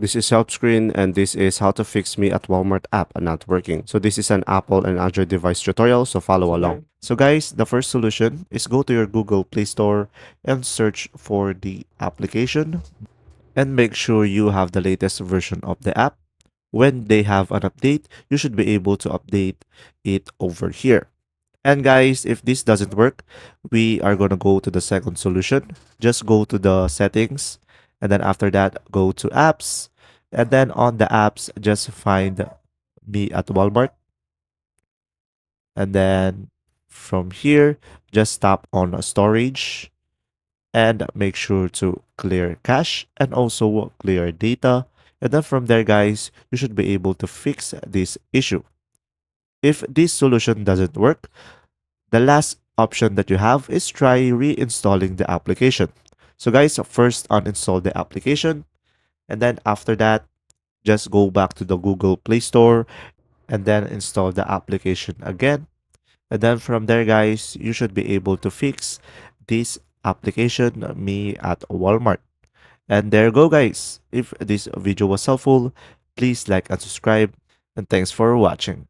This is Helpscreenand this is how to fix me at Walmart app not working. So this is an Apple and Android device tutorial, so follow along. So guys, the first solution is go to your Google Play Store and search for the application and make sure you have the latest version of the app. When they have an update, you should be able to update it over here. And guys, if this doesn't work, we are going to go to the second solution. Just go to the settings and then after that, go to apps. And then on the apps, just find me at Walmart. And then from here, just tap on storage and make sure to clear cache and also clear data. And then from there, guys, you should be able to fix this issue. If this solution doesn't work, the last option that you have is try reinstalling the application. So guys, first uninstall the application and then after that, just go back to the Google Play Store and then install the application again. And then from there, guys, you should be able to fix this application, me at Walmart. And there you go, guys. If this video was helpful, please like and subscribe. And thanks for watching.